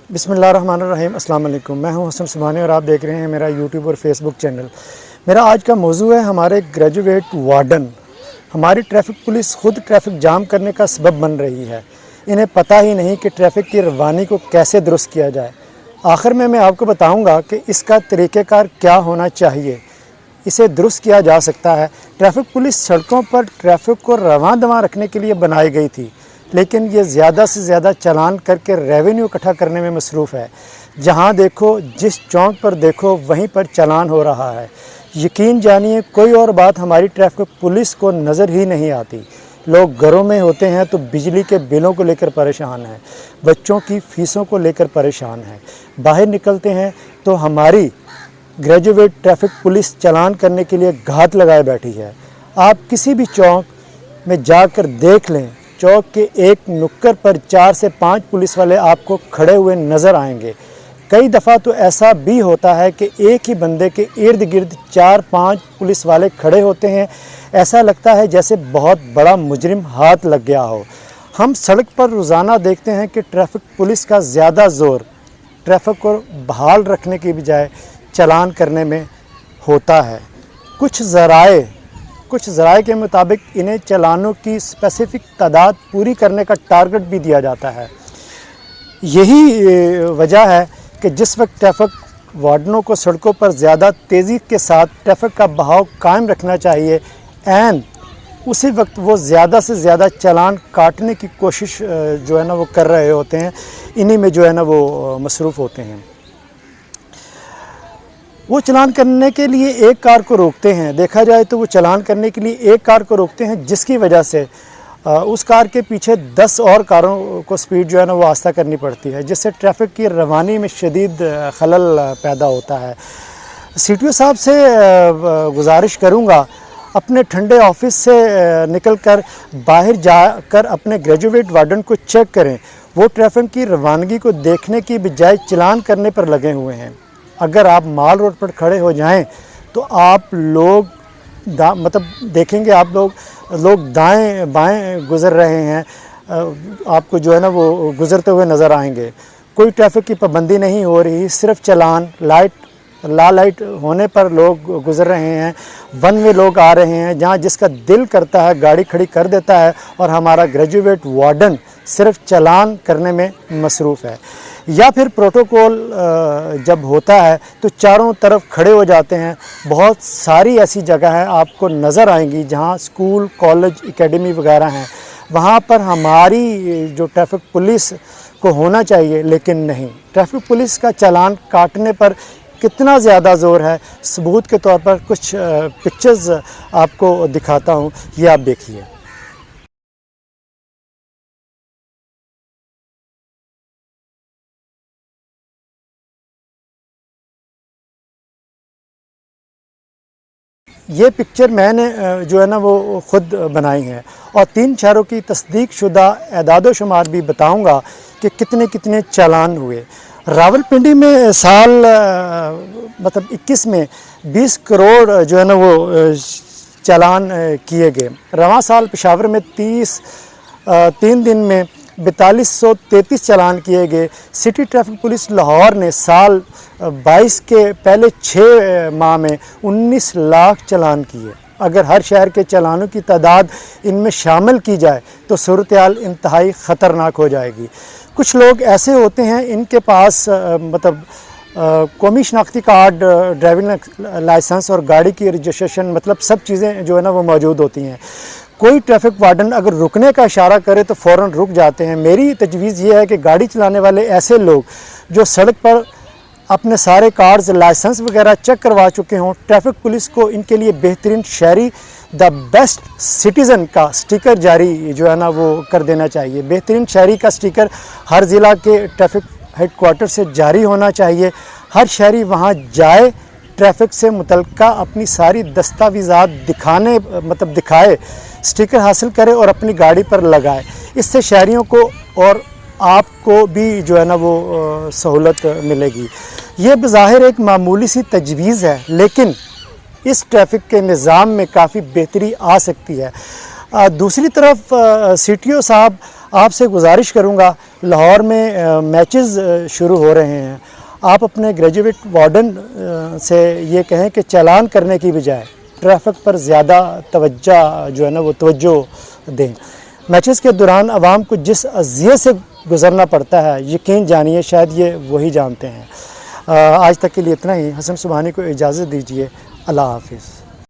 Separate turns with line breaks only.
بسم اللہ الرحمن الرحیم۔ السلام علیکم، میں ہوں حسن سبحانی اور آپ دیکھ رہے ہیں میرا یوٹیوب اور فیس بک چینل۔ میرا آج کا موضوع ہے ہمارے گریجویٹ وارڈن۔ ہماری ٹریفک پولیس خود ٹریفک جام کرنے کا سبب بن رہی ہے۔ انہیں پتہ ہی نہیں کہ ٹریفک کی روانی کو کیسے درست کیا جائے۔ آخر میں آپ کو بتاؤں گا کہ اس کا طریقہ کار کیا ہونا چاہیے، اسے درست کیا جا سکتا ہے۔ ٹریفک پولیس سڑکوں پر ٹریفک کو رواں دواں رکھنے کے لیے بنائی گئی تھی، لیکن یہ زیادہ سے زیادہ چالان کر کے ریونیو اکٹھا کرنے میں مصروف ہے۔ جہاں دیکھو، جس چوک پر دیکھو، وہیں پر چالان ہو رہا ہے۔ یقین جانیے، کوئی اور بات ہماری ٹریفک پولیس کو نظر ہی نہیں آتی۔ لوگ گھروں میں ہوتے ہیں تو بجلی کے بلوں کو لے کر پریشان ہیں، بچوں کی فیسوں کو لے کر پریشان ہیں۔ باہر نکلتے ہیں تو ہماری گریجویٹ ٹریفک پولیس چالان کرنے کے لیے گھات لگائے بیٹھی ہے۔ آپ کسی بھی چوک میں جا کر دیکھ لیں، چوک کے ایک نکر پر 4 سے 5 پولیس والے آپ کو کھڑے ہوئے نظر آئیں گے۔ کئی دفعہ تو ایسا بھی ہوتا ہے کہ ایک ہی بندے کے ارد گرد 4-5 پولیس والے کھڑے ہوتے ہیں۔ ایسا لگتا ہے جیسے بہت بڑا مجرم ہاتھ لگ گیا ہو۔ ہم سڑک پر روزانہ دیکھتے ہیں کہ ٹریفک پولیس کا زیادہ زور ٹریفک کو بحال رکھنے کی بجائے چالان کرنے میں ہوتا ہے۔ کچھ ذرائع کے مطابق انہیں چالانوں کی اسپیسیفک تعداد پوری کرنے کا ٹارگٹ بھی دیا جاتا ہے۔ یہی وجہ ہے کہ جس وقت ٹریفک وارڈنوں کو سڑکوں پر زیادہ تیزی کے ساتھ ٹریفک کا بہاؤ قائم رکھنا چاہیے، اسی وقت وہ زیادہ سے زیادہ چالان کاٹنے کی کوشش وہ کر رہے ہوتے ہیں، انہی میں وہ مصروف ہوتے ہیں۔ وہ چالان کرنے کے لیے ایک کار کو روکتے ہیں، دیکھا جائے تو وہ چالان کرنے کے لیے ایک کار کو روکتے ہیں، جس کی وجہ سے اس کار کے پیچھے 10 اور کاروں کو سپیڈ وہ آہستہ کرنی پڑتی ہے، جس سے ٹریفک کی روانی میں شدید خلل پیدا ہوتا ہے۔ سی ٹی او صاحب سے گزارش کروں گا، اپنے ٹھنڈے آفس سے نکل کر باہر جا کر اپنے گریجویٹ وارڈن کو چیک کریں۔ وہ ٹریفک کی روانگی کو دیکھنے کی بجائے چالان کرنے پر لگے ہوئے ہیں۔ اگر آپ مال روڈ پر کھڑے ہو جائیں تو آپ لوگ دیکھیں گے، آپ لوگ دائیں بائیں گزر رہے ہیں، آپ کو وہ گزرتے ہوئے نظر آئیں گے۔ کوئی ٹریفک کی پابندی نہیں ہو رہی، صرف چالان، لائٹ ہونے پر لوگ گزر رہے ہیں، ون وے لوگ آ رہے ہیں، جہاں جس کا دل کرتا ہے گاڑی کھڑی کر دیتا ہے، اور ہمارا گریجویٹ وارڈن صرف چالان کرنے میں مصروف ہے۔ یا پھر پروٹوکول جب ہوتا ہے تو چاروں طرف کھڑے ہو جاتے ہیں۔ بہت ساری ایسی جگہ ہیں آپ کو نظر آئیں گی جہاں اسکول، کالج، اکیڈمی وغیرہ ہیں، وہاں پر ہماری جو ٹریفک پولیس کو ہونا چاہیے، لیکن نہیں۔ ٹریفک پولیس کا چالان کاٹنے پر کتنا زیادہ زور ہے، ثبوت کے طور پر کچھ پکچرز آپ کو دکھاتا ہوں، یہ آپ دیکھیے۔ یہ پکچر میں نے وہ خود بنائی ہے، اور 3 شہروں کی تصدیق شدہ اعداد و شمار بھی بتاؤں گا کہ کتنے چالان ہوئے۔ راولپنڈی میں سال 21 میں 20 کروڑ وہ چالان کیے گئے۔ رواں سال پشاور میں 3 دن میں 4233 چالان کیے گئے۔ سٹی ٹریفک پولیس لاہور نے سال 22 کے پہلے 6 ماہ میں 19 لاکھ چالان کیے۔ اگر ہر شہر کے چالانوں کی تعداد ان میں شامل کی جائے تو صورتحال انتہائی خطرناک ہو جائے گی۔ کچھ لوگ ایسے ہوتے ہیں، ان کے پاس قومی شناختی کارڈ، ڈرائیونگ لائسنس اور گاڑی کی رجسٹریشن، سب چیزیں وہ موجود ہوتی ہیں۔ کوئی ٹریفک وارڈن اگر رکنے کا اشارہ کرے تو فوراً رک جاتے ہیں۔ میری تجویز یہ ہے کہ گاڑی چلانے والے ایسے لوگ جو سڑک پر اپنے سارے کارڈز، لائسنس وغیرہ چیک کروا چکے ہوں، ٹریفک پولیس کو ان کے لیے بہترین شہری، دا بیسٹ سٹیزن کا سٹیکر جاری وہ کر دینا چاہیے۔ بہترین شہری کا سٹیکر ہر ضلع کے ٹریفک ہیڈ کوارٹر سے جاری ہونا چاہیے۔ ہر شہری وہاں جائے، ٹریفک سے متعلقہ اپنی ساری دستاویزات دکھائے، سٹیکر حاصل کرے اور اپنی گاڑی پر لگائے۔ اس سے شہریوں کو اور آپ کو بھی وہ سہولت ملے گی۔ یہ بظاہر ایک معمولی سی تجویز ہے، لیکن اس ٹریفک کے نظام میں کافی بہتری آ سکتی ہے۔ دوسری طرف سی ٹی او صاحب آپ سے گزارش کروں گا، لاہور میں میچز شروع ہو رہے ہیں، آپ اپنے گریجویٹ وارڈن سے یہ کہیں کہ چالان کرنے کی بجائے ٹریفک پر زیادہ توجہ جو ہے نا وہ توجہ دیں۔ میچز کے دوران عوام کو جس اذیت سے گزرنا پڑتا ہے، یقین جانیے شاید یہ وہی جانتے ہیں۔ آج تک کے لیے اتنا ہی۔ حسن سبحانی کو اجازت دیجیے، اللہ حافظ۔